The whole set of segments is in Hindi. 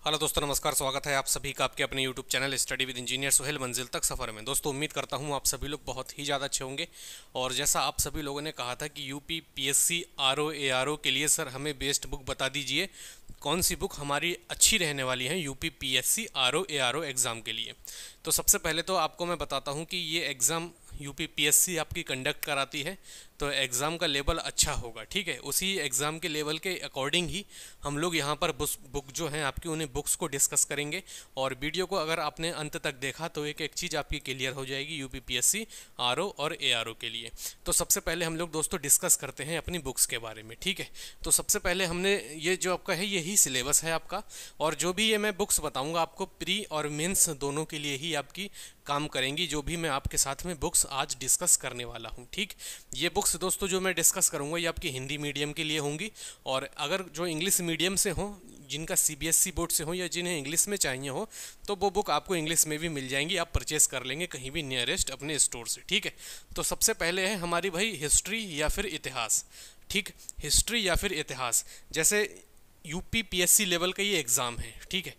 हेलो दोस्तों, नमस्कार। स्वागत है आप सभी का आपके अपने YouTube channel study with engineer Suhail मंजिल तक सफ़र में। दोस्तों, उम्मीद करता हूं आप सभी लोग बहुत ही ज़्यादा अच्छे होंगे। और जैसा आप सभी लोगों ने कहा था कि यूपी पीएससी आरओ एआरओ के लिए सर हमें बेस्ट बुक बता दीजिए, कौन सी बुक हमारी अच्छी रहने वाली है UP PSC RO ARO exam के लिए। तो सबसे पहले तो आपको मैं बताता हूँ कि ये एग्ज़ाम यूपी पीएससी आपकी कंडक्ट कराती है, तो एग्ज़ाम का लेवल अच्छा होगा। ठीक है, उसी एग्ज़ाम के लेवल के अकॉर्डिंग ही हम लोग यहाँ पर बुक जो हैं आपकी, उन्हें बुक्स को डिस्कस करेंगे। और वीडियो को अगर आपने अंत तक देखा तो एक एक चीज़ आपकी क्लियर हो जाएगी यूपी पीएससी आरओ और एआरओ के लिए। तो सबसे पहले हम लोग दोस्तों डिस्कस करते हैं अपनी बुक्स के बारे में। ठीक है, तो सबसे पहले हमने ये जो आपका है यही सिलेबस है आपका, और जो भी ये मैं बुक्स बताऊँगा आपको प्री और मेंस दोनों के लिए ही आपकी काम करेंगी, जो भी मैं आपके साथ में बुक्स आज डिस्कस करने वाला हूँ। ठीक, ये बुक्स दोस्तों जो मैं डिस्कस करूँगा ये आपकी हिंदी मीडियम के लिए होंगी, और अगर जो इंग्लिश मीडियम से हो, जिनका सीबीएसई बोर्ड से हो या जिन्हें इंग्लिश में चाहिए हो, तो वो बुक आपको इंग्लिश में भी मिल जाएंगी, आप परचेस कर लेंगे कहीं भी नियरेस्ट अपने स्टोर से। ठीक है, तो सबसे पहले है हमारी भाई हिस्ट्री या फिर इतिहास। ठीक, हिस्ट्री या फिर इतिहास, जैसे यूपी पीएससी लेवल का ये एग्ज़ाम है। ठीक है,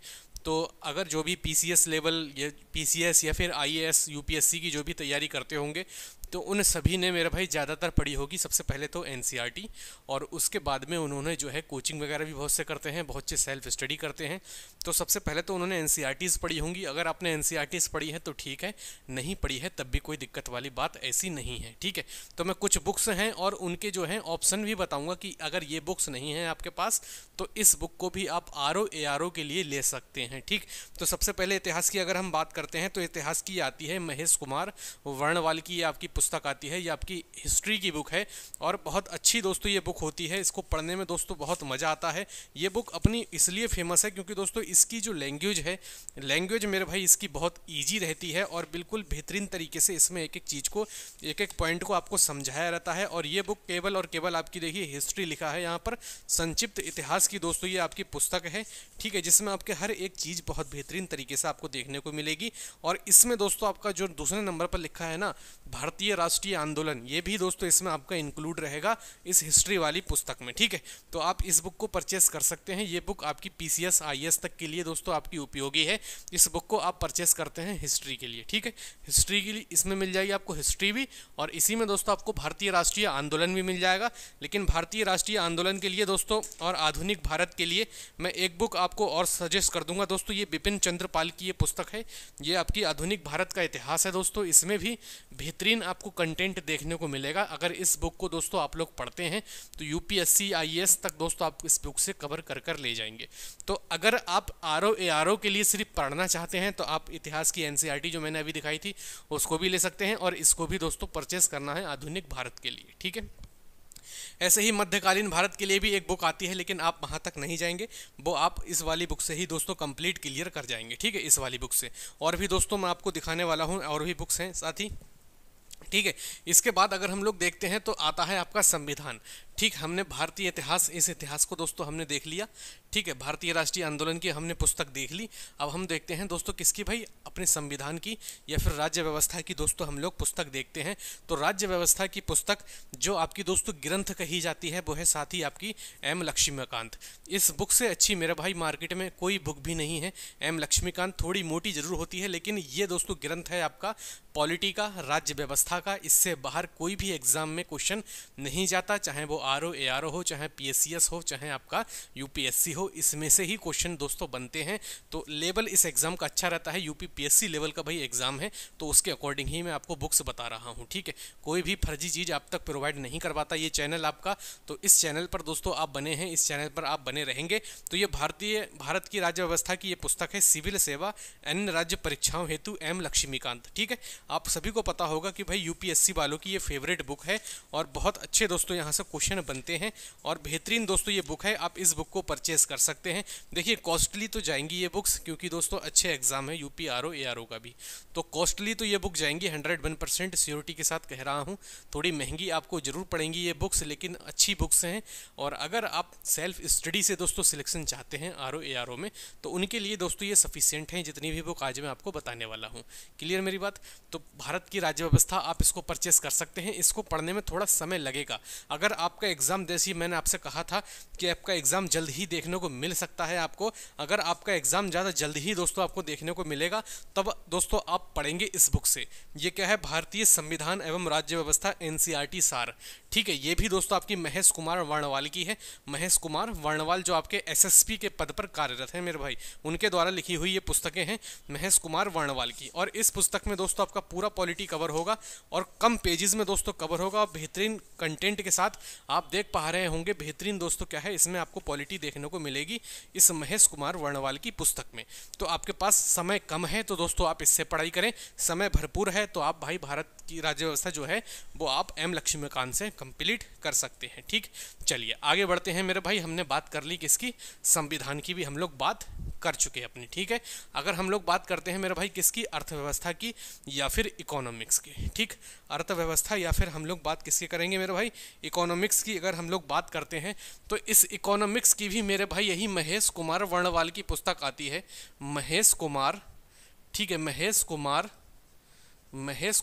तो अगर जो भी पीसीएस लेवल या पीसीएस या फिर आईएएस यूपीएससी की जो भी तैयारी करते होंगे, तो उन सभी ने मेरे भाई ज़्यादातर पढ़ी होगी सबसे पहले तो एनसीईआरटी, और उसके बाद में उन्होंने जो है कोचिंग वगैरह भी बहुत से करते हैं, बहुत से सेल्फ स्टडी करते हैं। तो सबसे पहले तो उन्होंने एनसीईआरटीज़ पढ़ी होंगी। अगर आपने एनसीईआरटीज़ पढ़ी है तो ठीक है, नहीं पढ़ी है तब भी कोई दिक्कत वाली बात ऐसी नहीं है। ठीक है, तो मैं कुछ बुक्स हैं और उनके जो हैं ऑप्शन भी बताऊंगा कि अगर ये बुक्स नहीं हैं आपके पास तो इस बुक को भी आप आरओ एआरओ के लिए ले सकते हैं। ठीक, तो सबसे पहले इतिहास की अगर हम बात करते हैं तो इतिहास की आती है महेश कुमार वर्णवाल की, ये आपकी पुस्तक आती है, ये आपकी हिस्ट्री की बुक है और बहुत अच्छी दोस्तों ये बुक होती है। इसको पढ़ने में दोस्तों बहुत मज़ा आता है। ये बुक अपनी इसलिए फेमस है क्योंकि दोस्तों इसकी जो लैंग्वेज मेरे भाई इसकी बहुत ईजी रहती है, और बिल्कुल बेहतरीन तरीके से इसमें एक एक चीज़ को, एक एक पॉइंट को आपको समझाया रहता है। और ये बुक केवल और केवल आपकी देखिए हिस्ट्री लिखा है यहाँ पर, संक्षिप्त इतिहास की दोस्तों ये आपकी पुस्तक है। ठीक है, जिसमें आपके हर एक चीज़ बहुत बेहतरीन तरीके से आपको देखने को मिलेगी। और इसमें दोस्तों आपका जो दूसरे नंबर पर लिखा है ना, भारतीय राष्ट्रीय आंदोलन, ये भी दोस्तों इसमें आपका इंक्लूड रहेगा इस हिस्ट्री वाली पुस्तक में। ठीक है, तो आप इस बुक को परचेस कर सकते हैं। ये बुक आपकी पीसीएस आईएएस तक के लिए दोस्तों आपकी उपयोगी है। इस बुक को आप परचेस करते हैं हिस्ट्री के लिए। ठीक है, हिस्ट्री के लिए इसमें मिल जाएगी आपको हिस्ट्री भी, और इसी में दोस्तों आपको भारतीय राष्ट्रीय आंदोलन भी मिल जाएगा। लेकिन भारतीय राष्ट्रीय आंदोलन के लिए दोस्तों और आधुनिक भारत के लिए मैं एक बुक आपको और सजेस्ट कर दूंगा दोस्तों, ये बिपिन चंद्र पाल की ये पुस्तक है, ये आपकी आधुनिक भारत का इतिहास है दोस्तों। इसमें भी बेहतरीन आपको कंटेंट देखने को मिलेगा। अगर इस बुक को दोस्तों आप लोग पढ़ते हैं तो यूपीएससी आईएएस तक दोस्तों आप इस बुक से कवर कर कर ले जाएंगे। तो अगर आप आरओ एआरओ के लिए सिर्फ पढ़ना चाहते हैं तो आप इतिहास की एनसीईआरटी जो मैंने अभी दिखाई थी उसको भी ले सकते हैं, और इसको भी दोस्तों परचेस करना है आधुनिक भारत के लिए। ठीक है, ऐसे ही मध्यकालीन भारत के लिए भी एक बुक आती है, लेकिन आप वहाँ तक नहीं जाएंगे, वो आप इस वाली बुक से ही दोस्तों कंप्लीट क्लियर कर जाएंगे। ठीक है, इस वाली बुक से। और भी दोस्तों मैं आपको दिखाने वाला हूँ, और भी बुक्स हैं साथ ही। ठीक है, इसके बाद अगर हम लोग देखते हैं तो आता है आपका संविधान। ठीक, हमने भारतीय इतिहास, इस इतिहास को दोस्तों हमने देख लिया। ठीक है, भारतीय राष्ट्रीय आंदोलन की हमने पुस्तक देख ली। अब हम देखते हैं दोस्तों किसकी भाई, अपने संविधान की या फिर राज्य व्यवस्था की दोस्तों हम लोग पुस्तक देखते हैं। तो राज्य व्यवस्था की पुस्तक जो आपकी दोस्तों ग्रंथ कही जाती है वो है साथ ही आपकी एम लक्ष्मीकांत। इस बुक से अच्छी मेरे भाई मार्केट में कोई बुक भी नहीं है। एम लक्ष्मीकांत थोड़ी मोटी जरूर होती है, लेकिन ये दोस्तों ग्रंथ है आपका पॉलिटी का, राज्य व्यवस्था का। इससे बाहर कोई भी एग्जाम में क्वेश्चन नहीं जाता, चाहे वो आरओ एआरओ हो, चाहे पीएससीएस हो, चाहे आपका यूपीएससी हो, इसमें से ही क्वेश्चन दोस्तों बनते हैं। तो लेवल इस एग्जाम का अच्छा रहता है। यूपी पीएससी लेवल का भाई एग्जाम है, तो उसके अकॉर्डिंग ही मैं आपको बुक्स बता रहा हूँ। ठीक है, कोई भी फर्जी चीज़ आप तक प्रोवाइड नहीं करवाता ये चैनल आपका। तो इस चैनल पर दोस्तों आप बने हैं, इस चैनल पर आप बने रहेंगे। तो ये भारत की राज्य व्यवस्था की ये पुस्तक है, सिविल सेवा अन्य राज्य परीक्षाओं हेतु एम लक्ष्मीकांत। ठीक है, आप सभी को पता होगा कि भाई यूपीएससी वालों की ये फेवरेट बुक है, और बहुत अच्छे दोस्तों यहाँ से क्वेश्चन बनते हैं, और बेहतरीन दोस्तों ये बुक है। आप इस बुक को परचेस कर सकते हैं। देखिए कॉस्टली तो जाएंगी ये बुक्स, क्योंकि दोस्तों अच्छे एग्जाम है यूपी आरओ एआरओ का भी, तो कॉस्टली तो ये बुक जाएंगी 101% श्योरिटी के साथ कह रहा हूँ। थोड़ी महंगी आपको जरूर पड़ेंगी ये बुक्स, लेकिन अच्छी बुक्स हैं। और अगर आप सेल्फ स्टडी से दोस्तों सिलेक्शन चाहते हैं आरओ एआरओ में, तो उनके लिए दोस्तों ये सफिशियंट हैं, जितनी भी बुक आज मैं आपको बताने वाला हूँ। क्लियर मेरी बात? तो भारत की राज्य व्यवस्था आप इसको परचेस कर सकते हैं। इसको पढ़ने में थोड़ा समय लगेगा। अगर आप आपका एग्ज़ाम जैसे मैंने आपसे कहा था कि आपका एग्ज़ाम जल्द ही देखने को मिल सकता है आपको। अगर आपका एग्ज़ाम ज़्यादा जल्द ही दोस्तों आपको देखने को मिलेगा तब दोस्तों आप पढ़ेंगे इस बुक से। ये क्या है, भारतीय संविधान एवं राज्य व्यवस्था एनसीईआरटी सार। ठीक है, ये भी दोस्तों आपकी महेश कुमार वर्णवाल की है। महेश कुमार वर्णवाल जो आपके एसएसपी के पद पर कार्यरत हैं मेरे भाई, उनके द्वारा लिखी हुई ये पुस्तकें हैं महेश कुमार वर्णवाल की। और इस पुस्तक में दोस्तों आपका पूरा पॉलिटी कवर होगा और कम पेजेस में दोस्तों कवर होगा और बेहतरीन कंटेंट के साथ आप देख पा रहे होंगे। बेहतरीन दोस्तों क्या है, इसमें आपको पॉलिटी देखने को मिलेगी इस महेश कुमार वर्णवाल की पुस्तक में। तो आपके पास समय कम है तो दोस्तों आप इससे पढ़ाई करें, समय भरपूर है तो आप भाई भारत की राज्य व्यवस्था जो है वो आप एम लक्ष्मीकांत से कंप्लीट कर सकते हैं। ठीक, चलिए आगे बढ़ते हैं मेरे भाई। हमने बात कर ली किसकी, संविधान की भी हम लोग बात कर चुके हैं अपनी। ठीक है, अगर हम लोग बात करते हैं मेरे भाई किसकी, अर्थव्यवस्था की या फिर इकोनॉमिक्स की। ठीक, अर्थव्यवस्था या फिर हम लोग बात किसकी करेंगे मेरे भाई, इकोनॉमिक्स की। अगर हम लोग बात करते हैं तो इस इकोनॉमिक्स की भी मेरे भाई यही महेश कुमार वर्णवाल की पुस्तक आती है। महेश कुमार, ठीक है, महेश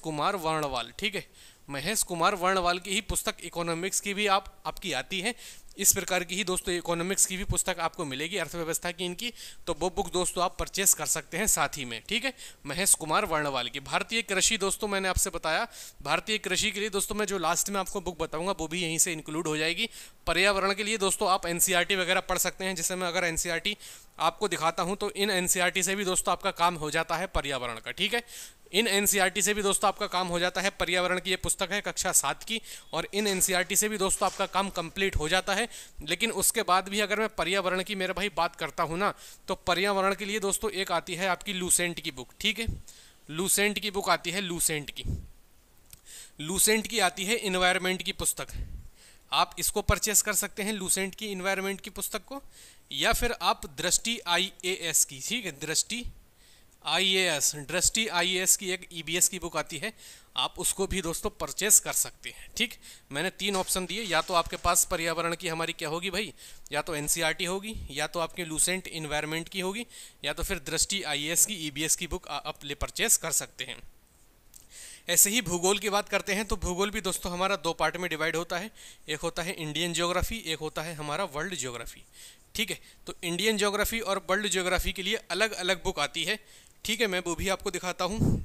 कुमार वर्णवाल। ठीक है, महेश कुमार वर्णवाल की ही पुस्तक इकोनॉमिक्स की भी आपकी आती है। इस प्रकार की ही दोस्तों इकोनॉमिक्स की भी पुस्तक आपको मिलेगी, अर्थव्यवस्था की इनकी। तो वो बुक दोस्तों आप परचेस कर सकते हैं साथ ही में। ठीक है, महेश कुमार वर्णवाल की। भारतीय कृषि दोस्तों मैंने आपसे बताया, भारतीय कृषि के लिए दोस्तों मैं जो लास्ट में आपको बुक बताऊंगा वो भी यहीं से इंक्लूड हो जाएगी। पर्यावरण के लिए दोस्तों आप एनसीईआरटी वगैरह पढ़ सकते हैं। जैसे मैं अगर एनसीईआरटी आपको दिखाता हूं तो इन एनसीईआरटी से भी दोस्तों आपका काम हो जाता है पर्यावरण का। ठीक है, इन एनसीईआरटी से भी दोस्तों आपका काम हो जाता है पर्यावरण की। ये पुस्तक है कक्षा 7 की और इन एनसीईआरटी से भी दोस्तों आपका काम कंप्लीट हो जाता है। लेकिन उसके बाद भी अगर मैं पर्यावरण की मेरे भाई बात करता हूँ ना, तो पर्यावरण के लिए दोस्तों एक आती है आपकी लूसेंट की बुक। ठीक है, लूसेंट की बुक आती है, लूसेंट की आती है इन्वायरमेंट की पुस्तक। आप इसको परचेस कर सकते हैं लूसेंट की इन्वायरमेंट की पुस्तक को, या फिर आप दृष्टि IAS की, ठीक है, दृष्टि IAS की एक EBS की बुक आती है, आप उसको भी दोस्तों परचेस कर सकते हैं। ठीक, मैंने 3 ऑप्शन दिए, या तो आपके पास पर्यावरण की हमारी क्या होगी भाई, या तो एनसीईआरटी होगी, या तो आपके लूसेंट इन्वायरमेंट की होगी, या तो फिर दृष्टि IAS की EBS की बुक आप ले परचेस कर सकते हैं। ऐसे ही भूगोल की बात करते हैं तो भूगोल भी दोस्तों हमारा 2 पार्ट में डिवाइड होता है। एक होता है इंडियन ज्योग्राफी, एक होता है हमारा वर्ल्ड ज्योग्राफी। ठीक है, तो इंडियन ज्योग्राफी और वर्ल्ड ज्योग्राफी के लिए अलग अलग बुक आती है। ठीक है, मैं वो भी आपको दिखाता हूँ।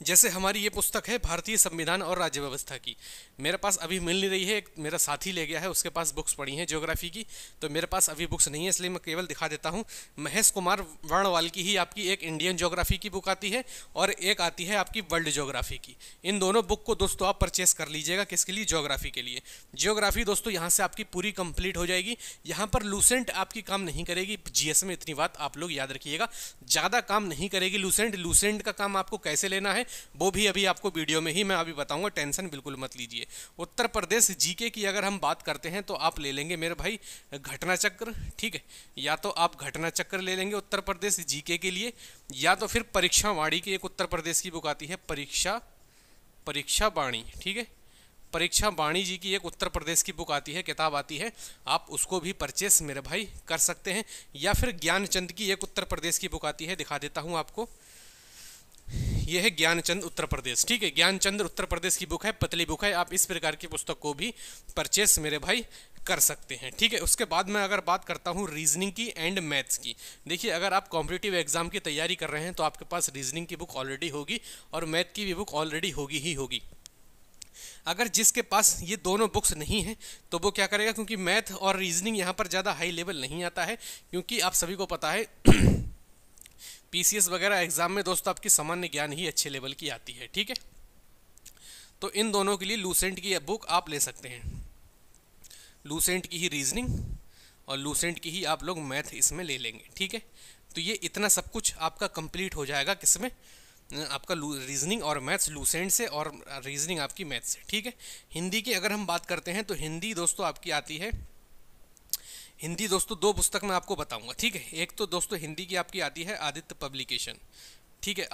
जैसे हमारी ये पुस्तक है भारतीय संविधान और राज्य व्यवस्था की, मेरे पास अभी मिल नहीं रही है, एक मेरा साथी ले गया है, उसके पास बुक्स पड़ी हैं ज्योग्राफी की, तो मेरे पास अभी बुक्स नहीं है, इसलिए मैं केवल दिखा देता हूँ। महेश कुमार वर्णवाल की ही आपकी एक इंडियन ज्योग्राफी की बुक आती है और एक आती है आपकी वर्ल्ड ज्योग्राफी की। इन दोनों बुक को दोस्तों आप परचेस कर लीजिएगा। किसके लिए, ज्योग्राफी के लिए। ज्योग्राफी दोस्तों यहाँ से आपकी पूरी कंप्लीट हो जाएगी। यहाँ पर लूसेंट आपकी काम नहीं करेगी, जीएस में इतनी बात आप लोग याद रखिएगा, ज़्यादा काम नहीं करेगी लूसेंट। लूसेंट का काम आपको कैसे लेना है वो भी अभी आपको वीडियो में ही मैं अभी बताऊंगा, टेंशन बिल्कुल मत लीजिए। उत्तर प्रदेश जीके की अगर हम बात करते हैं तो आप ले लेंगे मेरे भाई घटना चक्र। ठीक है, या तो आप घटना चक्र ले लेंगे उत्तर प्रदेश जीके के लिए, या तो फिर परीक्षा वाणी की एक उत्तर प्रदेश की बुक आती है, परीक्षा वाणी। ठीक है, परीक्षा वाणी जी की एक उत्तर प्रदेश की बुक आती है, किताब आती है, आप उसको भी परचेस मेरे भाई कर सकते हैं। या फिर ज्ञानचंद की एक उत्तर प्रदेश की बुक आती है, दिखा देता हूँ आपको, यह है ज्ञानचंद उत्तर प्रदेश। ठीक है, ज्ञानचंद उत्तर प्रदेश की बुक है, पतली बुक है, आप इस प्रकार की पुस्तक को भी परचेस मेरे भाई कर सकते हैं। ठीक है, उसके बाद मैं अगर बात करता हूँ रीजनिंग की एंड मैथ्स की। देखिए, अगर आप कॉम्पिटिटिव एग्जाम की तैयारी कर रहे हैं तो आपके पास रीजनिंग की बुक ऑलरेडी होगी और मैथ की भी बुक ऑलरेडी होगी ही होगी। अगर जिसके पास ये दोनों बुक्स नहीं है तो वो क्या करेगा, क्योंकि मैथ और रीजनिंग यहाँ पर ज़्यादा हाई लेवल नहीं आता है, क्योंकि आप सभी को पता है पीसीएस वगैरह एग्जाम में दोस्तों आपकी सामान्य ज्ञान ही अच्छे लेवल की आती है। ठीक है, तो इन दोनों के लिए लूसेंट की बुक आप ले सकते हैं, लूसेंट की ही रीजनिंग और लूसेंट की ही आप लोग मैथ इसमें ले लेंगे। ठीक है, तो ये इतना सब कुछ आपका कंप्लीट हो जाएगा किसमें, आपका रीजनिंग और मैथ्स लूसेंट से और रीजनिंग आपकी मैथ से। ठीक है, हिंदी की अगर हम बात करते हैं तो हिंदी दोस्तों आपकी आती है, हिंदी दोस्तों 2 पुस्तक मैं आपको बताऊंगा। ठीक है, एक तो दोस्तों हिंदी की आपकी आती है आदित्य पब्लिकेशन। ठीक है,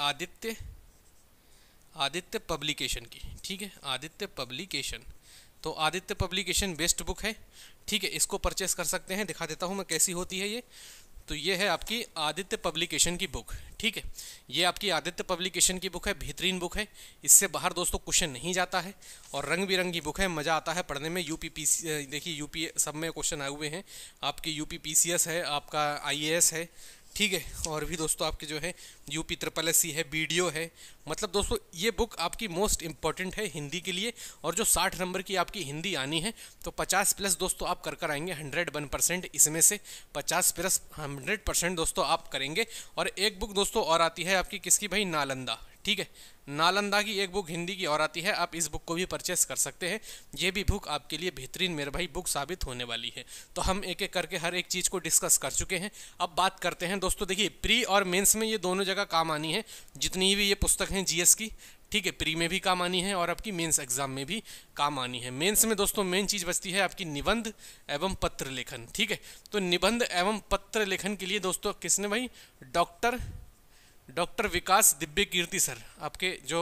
आदित्य पब्लिकेशन की। ठीक है, आदित्य पब्लिकेशन, तो आदित्य पब्लिकेशन बेस्ट बुक है। ठीक है, इसको परचेस कर सकते हैं, दिखा देता हूँ मैं कैसी होती है ये। तो ये है आपकी आदित्य पब्लिकेशन की बुक। ठीक है, ये आपकी आदित्य पब्लिकेशन की बुक है, बेहतरीन बुक है, इससे बाहर दोस्तों क्वेश्चन नहीं जाता है और रंग बिरंगी बुक है, मज़ा आता है पढ़ने में। यूपी देखिए यूपी सब में क्वेश्चन आए हुए हैं, आपके यूपी पीसीएस है, आपका आईएएस है, ठीक है, और भी दोस्तों आपके जो है यूपी SSC है, बीडीओ है। मतलब दोस्तों ये बुक आपकी मोस्ट इंपॉर्टेंट है हिंदी के लिए, और जो 60 नंबर की आपकी हिंदी आनी है तो 50 प्लस दोस्तों आप कर आएंगे 101%, इसमें से 50 प्लस 100% दोस्तों आप करेंगे। और एक बुक दोस्तों और आती है आपकी किसकी भाई, नालंदा। ठीक है, नालंदा की एक बुक हिंदी की और आती है, आप इस बुक को भी परचेस कर सकते हैं। ये भी बुक आपके लिए बेहतरीन मेरे भाई बुक साबित होने वाली है। तो हम एक एक करके हर एक चीज़ को डिस्कस कर चुके हैं। अब बात करते हैं दोस्तों, देखिए प्री और मेंस में ये दोनों जगह काम आनी है, जितनी भी ये पुस्तक हैं जीएस की। ठीक है, प्री में भी काम आनी है और आपकी मेंस एग्जाम में भी काम आनी है। मेंस में दोस्तों मेन चीज़ बचती है आपकी निबंध एवं पत्र लेखन। ठीक है, तो निबंध एवं पत्र लेखन के लिए दोस्तों किसने भाई, डॉक्टर विकास दिव्य कीर्ति सर, आपके जो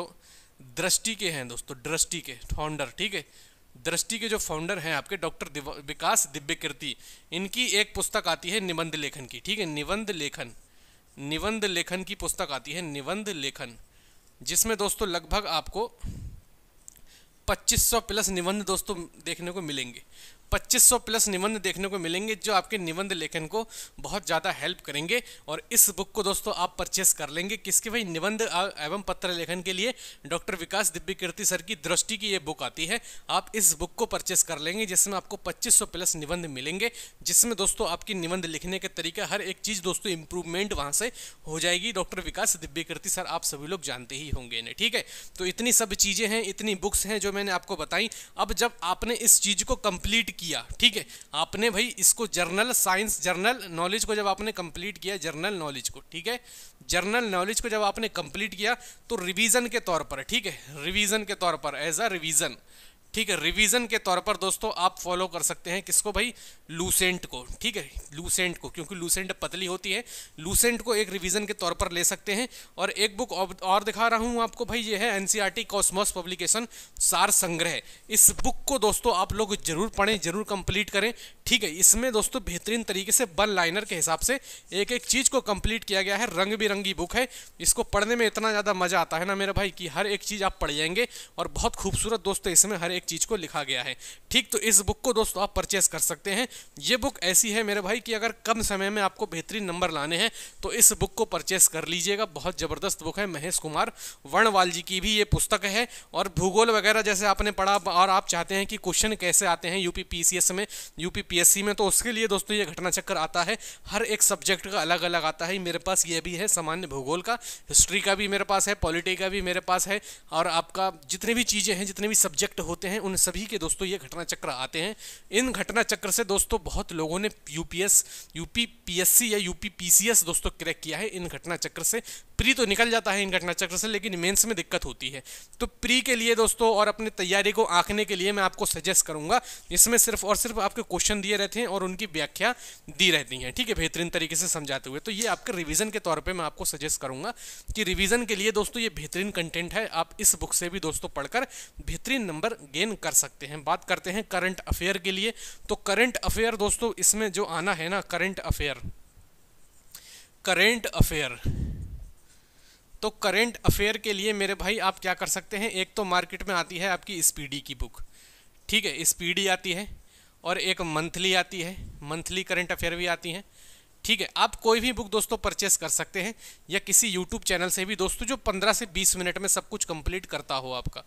दृष्टि के हैं दोस्तों, दृष्टि के फाउंडर। ठीक है, दृष्टि के जो फाउंडर हैं आपके डॉक्टर विकास दिव्य कीर्ति, इनकी एक पुस्तक आती है निबंध लेखन की। ठीक है, निबंध लेखन की पुस्तक आती है, निबंध लेखन, जिसमें दोस्तों लगभग आपको 2500 प्लस निबंध दोस्तों देखने को मिलेंगे। 2500 प्लस निबंध देखने को मिलेंगे जो आपके निबंध लेखन को बहुत ज़्यादा हेल्प करेंगे। और इस बुक को दोस्तों आप परचेस कर लेंगे किसके भाई, निबंध एवं पत्र लेखन के लिए डॉक्टर विकास दिव्य कीर्ति सर की दृष्टि की ये बुक आती है। आप इस बुक को परचेस कर लेंगे जिसमें आपको 2500 प्लस निबंध मिलेंगे, जिसमें दोस्तों आपकी निबंध लिखने के तरीके हर एक चीज़ दोस्तों इंप्रूवमेंट वहाँ से हो जाएगी। डॉक्टर विकास दिव्य कीर्ति सर आप सभी लोग जानते ही होंगे इन्हें। ठीक है, तो इतनी सब चीज़ें हैं, इतनी बुक्स हैं जो मैंने आपको बताई। अब जब आपने इस चीज़ को कंप्लीट किया, ठीक है, आपने भाई इसको जर्नल साइंस, जर्नल नॉलेज को जब आपने कंप्लीट किया, जर्नल नॉलेज को, ठीक है, जर्नल नॉलेज को जब आपने कंप्लीट किया तो रिवीजन के तौर पर, ठीक है, रिवीजन के तौर पर, एज अ रिवीजन, ठीक है, रिवीजन के तौर पर दोस्तों आप फॉलो कर सकते हैं किसको भाई, लूसेंट को। ठीक है, लूसेंट को, क्योंकि लूसेंट पतली होती है, लूसेंट को एक रिवीजन के तौर पर ले सकते हैं। और एक बुक और दिखा रहा हूं आपको भाई, ये है एनसीईआरटी कॉस्मोस पब्लिकेशन सार संग्रह। इस बुक को दोस्तों आप लोग जरूर पढ़ें, जरूर कंप्लीट करें। ठीक है, इसमें दोस्तों बेहतरीन तरीके से वन लाइनर के हिसाब से एक एक चीज़ को कंप्लीट किया गया है। रंग बिरंगी बुक है, इसको पढ़ने में इतना ज़्यादा मज़ा आता है ना मेरे भाई कि हर एक चीज़ आप पढ़ जाएंगे। और बहुत खूबसूरत दोस्तों इसमें हर एक चीज़ को लिखा गया है। ठीक, तो इस बुक को दोस्तों आप परचेस कर सकते हैं। ये बुक ऐसी है मेरे भाई कि अगर कम समय में आपको बेहतरीन नंबर लाने हैं तो इस बुक को परचेस कर लीजिएगा। बहुत ज़बरदस्त बुक है, महेश कुमार वर्णवाल जी की भी ये पुस्तक है। और भूगोल वगैरह जैसे आपने पढ़ा और आप चाहते हैं कि क्वेश्चन कैसे आते हैं यूपी पीसीएस में, यूपी पीएससी में, तो उसके लिए दोस्तों ये घटना चक्र आता है। हर एक सब्जेक्ट का अलग अलग आता है। मेरे पास ये भी है सामान्य भूगोल का, हिस्ट्री का भी मेरे पास है, पॉलिटी का भी मेरे पास है, और आपका जितनी भी चीज़ें हैं, जितने भी सब्जेक्ट होते हैं, उन सभी के दोस्तों ये घटना चक्र आते हैं। इन घटना चक्र से दोस्तों बहुत लोगों ने यूपी पीएससी या यूपी पीसीएस दोस्तों क्रैक किया है इन घटना चक्र से। प्री तो निकल जाता है इन घटना चक्र से, लेकिन मेंस में दिक्कत होती है। तो प्री के लिए दोस्तों और अपनी तैयारी को आंकने के लिए मैं आपको सजेस्ट करूंगा, इसमें सिर्फ और सिर्फ आपके क्वेश्चन दिए रहते हैं और उनकी व्याख्या दी रहती है। ठीक है, बेहतरीन तरीके से समझाते हुए। तो ये आपके रिवीजन के तौर पे मैं आपको सजेस्ट करूंगा कि रिवीजन के लिए दोस्तों ये बेहतरीन कंटेंट है। आप इस बुक से भी दोस्तों पढ़कर बेहतरीन नंबर गेन कर सकते हैं। बात करते हैं करंट अफेयर के लिए। तो करंट अफेयर दोस्तों इसमें जो आना है ना, करंट अफेयर, तो करंट अफेयर के लिए मेरे भाई आप क्या कर सकते हैं, एक तो मार्केट में आती है आपकी स्पीडी की बुक। ठीक है, स्पीडी आती है, और एक मंथली आती है, मंथली करंट अफेयर भी आती है। ठीक है, आप कोई भी बुक दोस्तों परचेस कर सकते हैं, या किसी यूट्यूब चैनल से भी दोस्तों जो 15 से 20 मिनट में सब कुछ कंप्लीट करता हो आपका।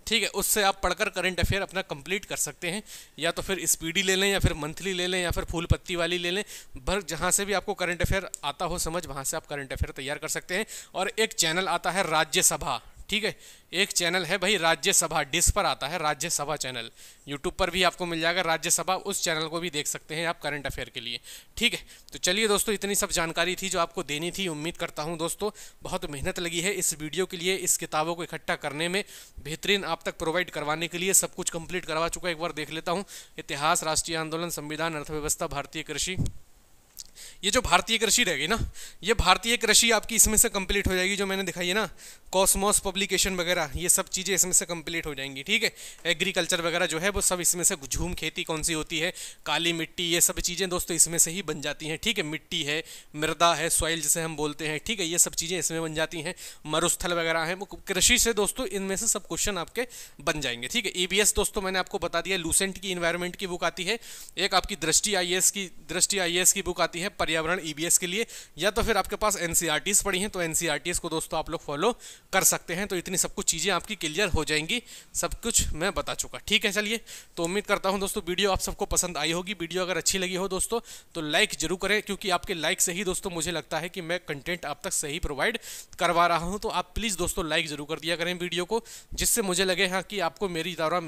ठीक है, उससे आप पढ़कर करंट अफेयर अपना कंप्लीट कर सकते हैं। या तो फिर स्पीडी ले लें, या फिर मंथली ले लें, या फिर फूल पत्ती वाली ले लें। भर जहाँ से भी आपको करंट अफेयर आता हो समझ, वहाँ से आप करंट अफेयर तैयार कर सकते हैं। और एक चैनल आता है राज्यसभा। ठीक है, एक चैनल है भाई राज्यसभा, डिश पर आता है राज्यसभा चैनल, यूट्यूब पर भी आपको मिल जाएगा राज्यसभा, उस चैनल को भी देख सकते हैं आप करंट अफेयर के लिए। ठीक है, तो चलिए दोस्तों इतनी सब जानकारी थी जो आपको देनी थी। उम्मीद करता हूं दोस्तों बहुत मेहनत लगी है इस वीडियो के लिए, इस किताबों को इकट्ठा करने में, बेहतरीन आप तक प्रोवाइड करवाने के लिए। सब कुछ कंप्लीट करवा चुका, एक बार देख लेता हूँ। इतिहास, राष्ट्रीय आंदोलन, संविधान, अर्थव्यवस्था, भारतीय कृषि, ये जो भारतीय कृषि रहेगी ना, ये भारतीय कृषि आपकी इसमें से कंप्लीट हो जाएगी, जो मैंने दिखाई है ना, कॉस्मोस पब्लिकेशन वगैरह, ये सब चीज़ें इसमें से कंप्लीट हो जाएंगी। ठीक है, एग्रीकल्चर वगैरह जो है वो सब इसमें से, झूम खेती कौन सी होती है, काली मिट्टी, ये सब चीज़ें दोस्तों इसमें से ही बन जाती हैं। ठीक है, मिट्टी है, मृदा है, सॉइल जिसे हम बोलते हैं। ठीक है, ये सब चीज़ें इसमें बन जाती हैं। मरुस्थल वगैरह हैं, वो कृषि से दोस्तों इनमें से सब क्वेश्चन आपके बन जाएंगे। ठीक है, ईबीएस दोस्तों मैंने आपको बता दिया, लूसेंट की इन्वायरमेंट की बुक आती है, एक आपकी दृष्टि आईएएस की बुक आती है पर्यावरण ईबीएस के लिए, या तो फिर आपके पास एनसीईआरटीज पड़ी हैं तो एनसीईआरटीज को दोस्तों आप लोग फॉलो कर सकते हैं। तो इतनी सब कुछ चीज़ें आपकी क्लियर हो जाएंगी, सब कुछ मैं बता चुका। ठीक है, चलिए, तो उम्मीद करता हूं दोस्तों वीडियो आप सबको पसंद आई होगी। वीडियो अगर अच्छी लगी हो दोस्तों तो लाइक जरूर करें, क्योंकि आपके लाइक से ही दोस्तों मुझे लगता है कि मैं कंटेंट आप तक सही प्रोवाइड करवा रहा हूं। तो आप प्लीज़ दोस्तों लाइक जरूर कर दिया करें वीडियो को, जिससे मुझे लगे हाँ कि आपको मेरी द्वारा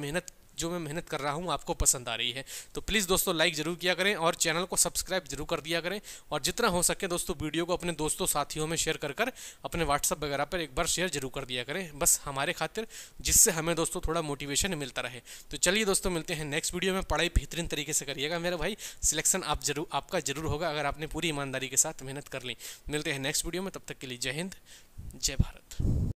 जो मैं मेहनत कर रहा हूँ आपको पसंद आ रही है। तो प्लीज़ दोस्तों लाइक जरूर किया करें और चैनल को सब्सक्राइब जरूर कर दिया करें, और जितना हो सके दोस्तों वीडियो को अपने दोस्तों साथियों में शेयर कर अपने व्हाट्सअप वगैरह पर एक बार शेयर जरूर कर दिया करें, बस हमारे खातिर, जिससे हमें दोस्तों थोड़ा मोटिवेशन मिलता रहे। तो चलिए दोस्तों, मिलते हैं नेक्स्ट वीडियो में। पढ़ाई बेहतरीन तरीके से करिएगा मेरे भाई, सिलेक्शन आपका जरूर होगा अगर आपने पूरी ईमानदारी के साथ मेहनत कर ली। मिलते हैं नेक्स्ट वीडियो में, तब तक के लिए जय हिंद, जय भारत।